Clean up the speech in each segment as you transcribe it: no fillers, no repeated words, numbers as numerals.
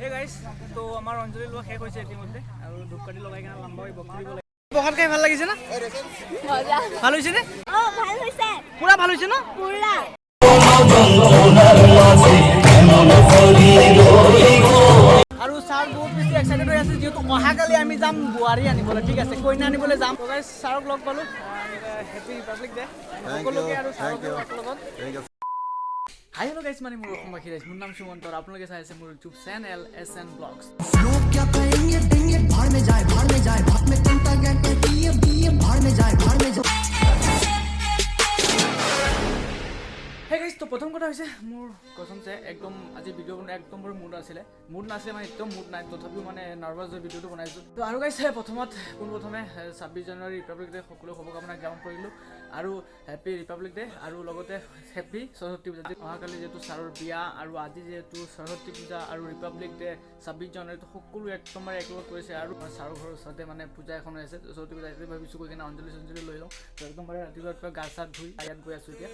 Hey guys, তো আমাৰ অঞ্জলি লোৱা শেষ হৈছে ইতিমধ্যে আৰু ধূপকাঠি লগাই কিনে লাম্বা হৈ বক্তৃ দিব লাগে। প্ৰসাদ খাই ভাল লাগিছে না? মজা। ভাল হৈছে নে? ভাল হৈছে। পুৰা ভাল হৈছে ন? পুৰা। আৰু ছাৰ বহুত বেছি এক্সাইটেড হৈ আছে যিহেতু অহাকালি আমি যাম বোৱাৰী আনিবলৈ, ঠিক আছে, কইনা আনিবলৈ যাম। তো গাইজ ছাৰক লগ পালোঁ, হেপী ৰিপাব্লিক ডে সকলোকে আৰু ছাৰক লগত। হাই হেল্ল' গাইজ, মানে মোৰ অসমবাসী ৰাইজ, মোৰ নাম সুমন্ত আৰু আপোনালোকে চাই আছে মোৰ YouTube channel SN Vlogs। Hey guys, তো প্ৰথম কথা হৈছে মোৰ কসমছে একদম আজি ভিডিঅ' বনোৱা একদম মোৰ মুড নাছিলে মানে একদম মুড নাই, তথাপিও মানে নাৰ্ভাছ হৈ ভিডিঅ'টো বনাইছোঁ। তো আৰু গাইছ পোনপ্ৰথমে 26 জানুৱাৰী ৰিপাব্লিক ডে সকলো শুভকামনা জ্ঞাপন কৰিলোঁ আৰু হেপী ৰিপাব্লিক ডে আৰু লগতে হেপী সৰস্বতী পূজা। অহাকালি যিহেতু ছাৰৰ বিয়া আৰু আজি যিহেতু সৰস্বতী পূজা আৰু ৰিপাব্লিক ডে 26 জানুৱাৰীটো সকলো একদমবাৰে একলগ কৰিছে আৰু ছাৰৰ ঘৰৰ ওচৰতে মানে পূজা এখন হৈ আছে সৰস্বতী পূজা। এতিয়া ভাবিছোঁ গৈ কিনে অঞ্জলি লৈ লওঁ, তো একদমবাৰে ৰাতিপুৱা গা চা ধুই ইয়াত গৈ আছোঁ এতিয়া।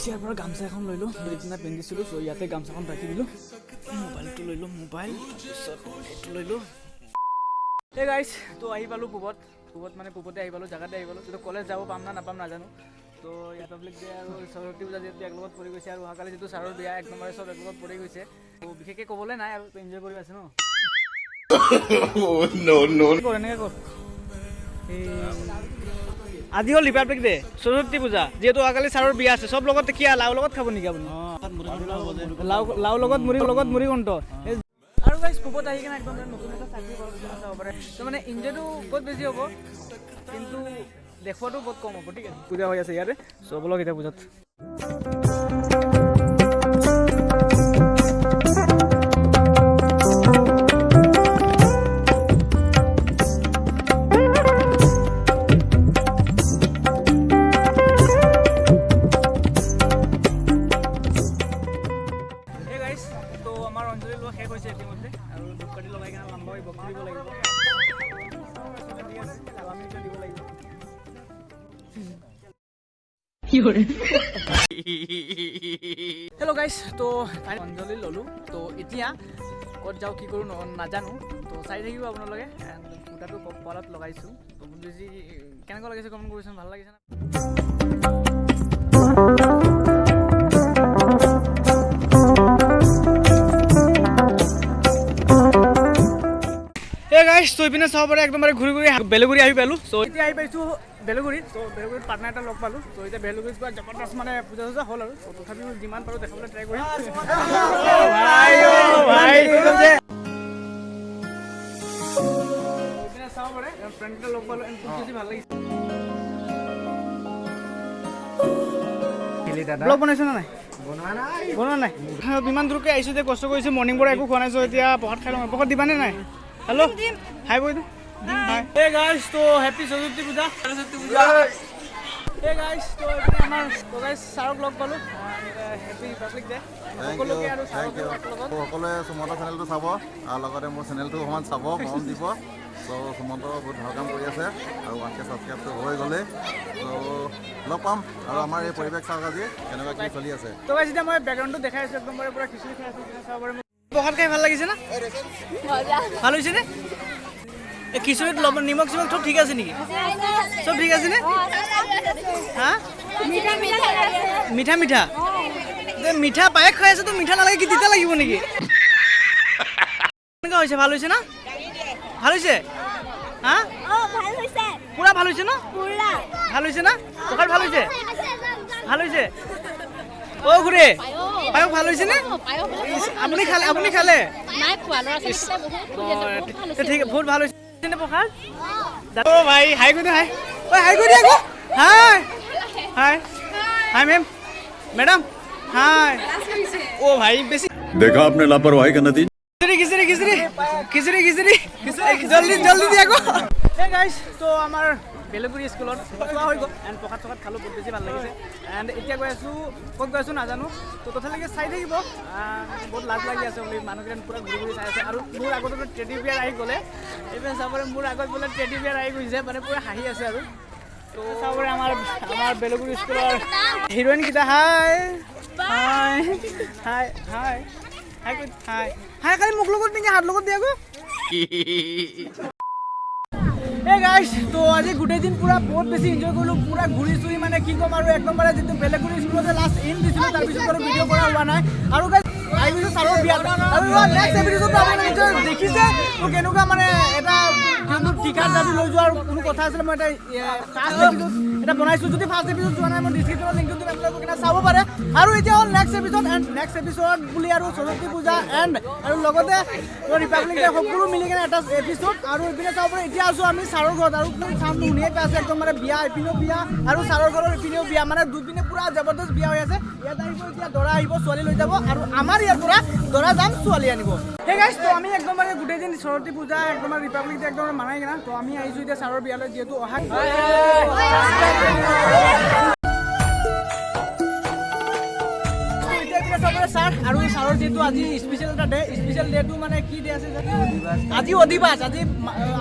ইয়াৰ পৰা গামচা এখন লৈ লওঁ, যিদিনা পিন্ধিছিলোঁ, চ' ইয়াতে গামচাখন ৰাখি দিলোঁ, মোবাইলটো লৈ লওঁ, তাৰপিছত এইটো লৈ লওঁ। এই গাইছ, তো আহি পালোঁ পূবতে আহি পালোঁ, জেগাতে আহি পালোঁ। কিন্তু কলেজ যাব পাম না নাপাম নাজানো। তো ৰিপাব্লিক ডে আৰু সৰস্বতী পূজা যিহেতু একলগত পৰি গৈছে আৰু অহাকালি যিটো ছাৰৰ বিয়া একদমবাৰে চব একলগত পৰি গৈছে, তো বিশেষকৈ ক'বলৈ নাই আৰু এনজয় কৰি আছে ন। এনেকৈ কৰ আজি হ'ল ৰিপাব্লিক ডে, সৰস্বতী পূজা, যিহেতু অহাকালি ছাৰৰ বিয়া আছে, চব লগত কি লাও লগত খাব নেকি আপুনি? লাও লগত মুড়ি কণ্ট। আৰু গাইছ পূবত আহি কিনে একদম নতুন এটা চাকৰি চাব পাৰে, তো মানে ইনজয়টো বহুত বেছি হ'ব কিন্তু দেখুৱাটো বহুত কম হ'ব, ঠিক আছে। পূজা হৈ আছে ইয়াতে, চব লগ এতিয়া পূজাত। শেষ হৈছে ইতিমধ্যে আৰু ধূপকাঠি লগাই কিনে লাম্বা হৈ বক্তৃ দিব লাগিব। হেল্ল' গাইছ, তো অঞ্জলি ল'লোঁ, তো এতিয়া ক'ত যাওঁ কি কৰোঁ নাজানো, তো চাই থাকিব আপোনালোকে। সূতাটো কপালত লগাইছোঁ, তো বহুত বেছি কেনেকুৱা লাগিছে কমেণ্ট কৰিছোন, ভাল লাগিছে না? তো ইপিনে চাব পাৰে একদমবাৰে ঘূৰি বেলগুৰি আহি পালোঁ। চ' এতিয়া আহি পাইছোঁ বেলগুৰিত, চ' বেলগুৰিত পাৰ্টনাৰ এটা লগ পালোঁ। চ' এতিয়া বেলগুৰিত পৰা জবৰদস্ত মানে পূজা চূজা হ'ল আৰু তথাপিও যিমান পাৰোঁ দেখাবলৈ ট্ৰাই কৰিম। ইপিনে চাব পাৰে ফ্ৰেণ্ড এটা লগ পালোঁ, বেছি ভাল লাগিছে। ব্লগ বনাইছে নে নাই? বনোৱা নাই। ইমান দূৰকৈ আহিছোঁ যে কষ্ট কৰিছোঁ, মৰ্ণিং পৰা একো খোৱা নাই। চ' এতিয়া প্ৰসাদ খাই লওঁ। প্ৰসাদ দিবানে নাই? হেল্ল' হাই বৈ Hey guys, তো হেপী সৰস্বতী পূজা। Hey guys, তো এপিনে আমাৰ ছাৰক লগ পালোঁ, হেপী ৰিপাব্লিক ডে সকলোকে আৰু সকলোৱে সুমন্ত চেনেলটো চাব আৰু লগতে মোৰ চেনেলটো অকণমান চাব, মৰম দিব। চ' সুমন্ত বহুত ভাল কাম কৰি আছে আৰু 1K ছাবস্ক্ৰাইবটো হৈ গ'লে, চ' লগ পাম আৰু আমাৰ এই পৰিৱেশ চাওক আজি কেনেকুৱা কি চলি আছে। তো গাইছ এতিয়া মই বেকগ্ৰাউণ্ডটো দেখাই আছোঁ, একদমবাৰে পুৰা খিচিৰি খাই আছোঁ, চাব পাৰে। প্ৰসাদ খাই ভাল লাগিছে না? ভাল হৈছে নে? এই খিচুৰিত নিমখ চিমখ চব ঠিক আছে নেকি? চব ঠিক আছে নে? হা মিঠা মিঠা পায়স খাই আছে, তো মিঠা নালাগে কি তিতা লাগিব নেকি? কেনেকুৱা হৈছে? ভাল হৈছে না? ভাল হৈছে? হা পুৰা ভাল হৈছে ন? ভাল হৈছে না? প্ৰসাদ ভাল হৈছে? অ' ঘূৰে পায়স ভাল হৈছে নে? আপুনি খালে? ঠিক বহুত ভাল হৈছে প্ৰসাদ। অ' ভাই হাই কৰি দিয়া, হাই কৰি দিয়া আকৌ। হাই मैडम हाय। ओ भाई बेसी देखा आपने लापरवाही का नतीजा। खिचड़ी जल्दी दिया को। हे गाइस, तो আমাৰ বেলগুৰি স্কুলত খোৱা হৈ গ'ল এণ্ড প্ৰসাদ খালোঁ, বহুত বেছি ভাল লাগিছে। এণ্ড এতিয়া গৈ আছোঁ, ক'ত গৈ আছোঁ নাজানো, তো তথাপিও চাই থাকিব। বহুত লাজ লাগি আছে বুলি মানুহকেইটা পূৰা ঘূৰি চাই আছে আৰু মোৰ আগতে টেডি বিয়াৰ আহি গ'লে, এইপিনে চাবলৈ মোৰ আগত বোলে টেডি বিয়াৰ আহি গৈছে, মানে পূৰা হাঁহি আছে আৰু। তো চাবলৈ আমাৰ বেলগুৰি স্কুলৰ হিৰোইনকেইটা হাই হাই হাই হাই হাই হাই হাই কালি মুখ লগত নেকি হাত লগত দিয়া গো Hey guys, তো আজি গোটেই দিন পুরা বহুত বেশি এনজয় করলো পুরা ঘুরি চুরি মানে কি কম আৰু একদম মানে যেটো বেলেগ ঘুৰি স্কুলতে লাস্ট এন্ড দিছিলো তাৰ পিছত আৰু ভিডিও কৰা হোৱা নাই আৰু গাইস আইবিছো সাৰৰ বিয়া আৰু নেক্সট এপিসোডত আপোনালোকে দেখিছে তো কেনেকুৱা মানে এটা যোনটো টিকাত দাবি লৈ যোৱাৰ কোনো কথা আছিল মই এটা ফাৰ্ষ্ট এপিসোড এটা বনাইছো যদি ফাৰ্ষ্ট এপিসোড যোৱা নাই মই ডিসক্ৰিপচনত লিংকটো দিম আপোনালোকে কিনা চাব পাৰে আৰু এতিয়া হ'ল next episode and next episode বুলি আৰু সৰস্বতী পূজা এন্ড আৰু লগতে ৰিপাব্লিক ডে সকলো মিলি কেনে এটা এপিসোড আৰু ইপিনে চাব পাৰে এতিয়া আছো আমি সাৰৰ ঘৰত আৰু কোন চাম শুনিয়ে পাইছে একদম মানে বিয়া ইপিনেও বিয়া আৰু সাৰৰ ঘৰৰ ইপিনেও বিয়া মানে দুপিনে পুৰা জবৰদস্ত বিয়া হৈ আছে ইয়াত আহিব এতিয়া দৰা আহিব ছোৱালী লৈ যাব আৰু আমাৰ ইয়াৰ পৰা দৰা যাম ছোৱালী আনিব হে গাইস তো আমি একদম মানে গোটেই দিন সৰস্বতী পূজা একদম ৰিপাব্লিক ডে একদম মানাই কিনা তো আমি আহিছো এতিয়া সাৰৰ বিয়ালৈ যিহেতু অহা স্যাৰ আৰু সাৰৰ যেটো আজি স্পেশাল এটা ডে স্পেশাল ডেটো মানে কি ডে আছে আজি অধিবাস আজি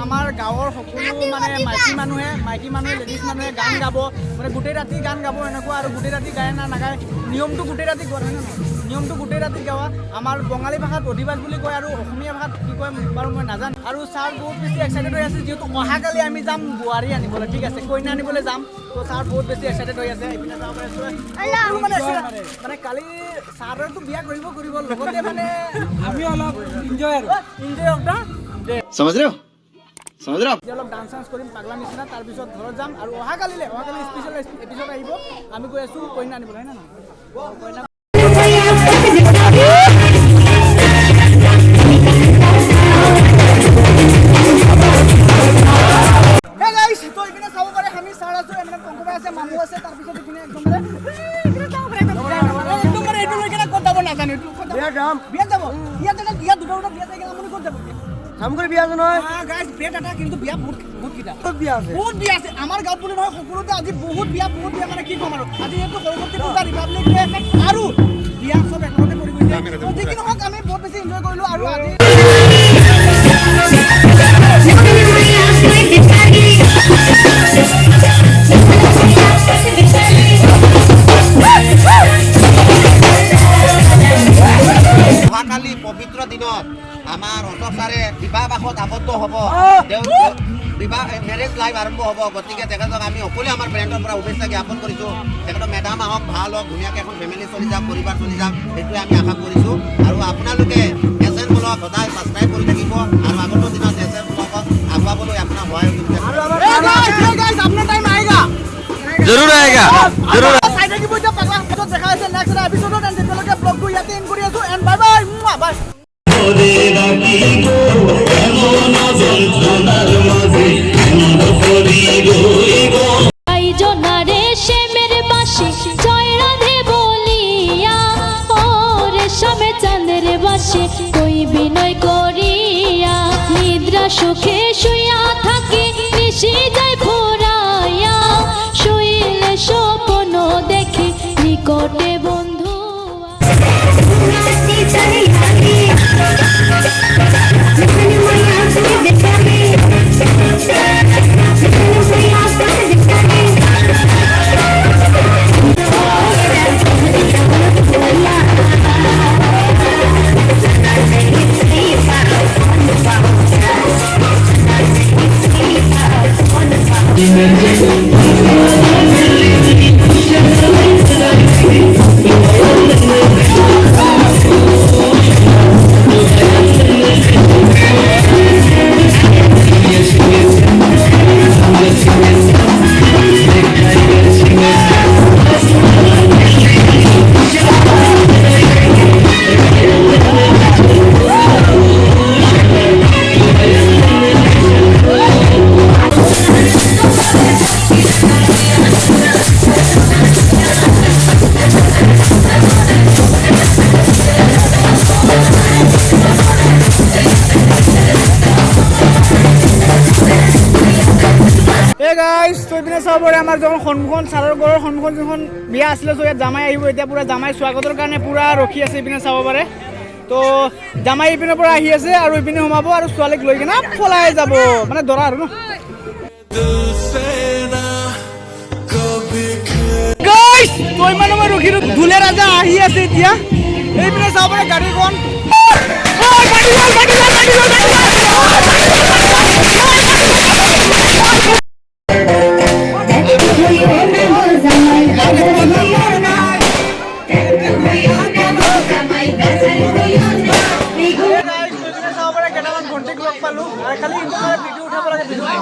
আমাৰ গাঁৱৰ সকলো মানে মাইকী মানুহে লেডিজ মানুহে গান গাব মানে গোটেই ৰাতি গান গাব এনেকুৱা আৰু গোটেই ৰাতি গায় না নাগায় নিয়মটো গোটেই ৰাতি গোৱা হয় নিয়মটো গোটেই ৰাতি গাৱা আমাৰ বঙালী ভাষাত অধিবাস বুলি কয় আৰু অসমীয়া ভাষাত কি কয় বাৰু মই নাজানো আৰু ছাৰ বহুত বেছি এক্সাইটেড হৈ আছে যিহেতু অহাকালি আমি যাম বোৱাৰী আনিবলৈ ঠিক আছে কইনা আনিবলৈ যাম তো ছাৰ বহুত বেছি এক্সাইটেড হৈ আছে এইপিনে যাব মানে কালি ছাৰতো বিয়া কৰিব লগতে মানে আমি অলপ এনজয় অফ समझ रहे हो অলপ ডান্স কৰিম পাগলা নিচিনা তাৰপিছত ঘৰত যাম আৰু অহাকালি স্পেচিয়েল এপিসোড আহিব আমি গৈ আছো কইনা আনিবলৈ হয় না কইনা মামু আছে তাৰপিছত ইপিনে একদম বিয়া যাব ইয়াত দুটা বিয়া যায় আমনি ক'ত যাব সামগ্ৰী বিয়া নহয় গাইস বিয়া এটা কিন্তু বিয়া বহুত কিটা বহুত বিয়া আছে আমাৰ গাঁৱত বুলি নহয় সকলোতে আজি বহুত বিয়া মানে কি ক'ম আৰু আজি এইটো সৰস্বতী পূজা ৰিপাব্লিক ডে আৰু বিয়া সব একেলগে কৰি গৈছে যি কি নহওক আমি বহুত বেছি এনজয় কৰিলো আৰু আজি অহাকালি পবিত্ৰ দিনত আমাৰ অশোক ছাৰে বিবাহবাসত আবদ্ধ হ'ব বিবাহ মেৰেজ লাইফ আৰম্ভ হ'ব গতিকে তেখেতক আমি সকলোৱে আমাৰ ব্ৰেণ্ডৰ পৰা শুভেচ্ছা জ্ঞাপন কৰিছোঁ তেখেতৰ মেডাম আহক ভাল হওক ধুনীয়াকৈ এখন ফেমিলি চলি যাওক পৰিবাৰ চলি যাওক সেইটোৱে আমি আশা কৰিছোঁ আৰু আপোনালোকে এছএন ব্লগ সদায় ছাবস্ক্ৰাইব কৰি থাকিব আৰু আগন্তুক দিনত এছএন ব্লগক আগুৱাবলৈ আপোনাৰ সহায় जरूर आएगा जरूर দেখা আছে নেক্সট এপিসোডত এন্ড যেতিয়ালৈকে ব্লগটো ইয়াতে এন্ড কৰি আছো এন্ড বাই বাই বাই জনারে শ্যামের বাসি জয় রাধে বলিয়া ও রেশমে চাঁদের বাসি কই বিনয় করিয়া নিদ্রা সুখে শুইয়া থাকি নিশি যায় ভোরাইয়া শুইলে স্বপ্ন দেখি নিকটে বন্ধু আমাৰ যখন সন্মুখন ছাৰৰ ঘৰৰ সন্মুখন যখন বিয়া আছিলে তো ইয়াত জামাই আহিব এতিয়া পুৰা জামাই স্বাগতৰ কাৰণে পুৰা ৰখি আছে ইপিনে চাব পাৰে তো জামাই ইপিনৰ পৰা আহি আছে আৰু ইপিনে সোমাব আৰু ছোৱালীক লৈ কিনে পলাই যাব মানে দৰা আৰু ন গাইস তই মানে মই ৰখি ধুলে ৰাজা আহি আছে এতিয়া এইপিনে চাব পাৰে গাড়ীখন কেইটামান ভণ্টিক লগ পালো আৰু খালি ভিডিঅ' উঠাব লাগে ভিডিঅ'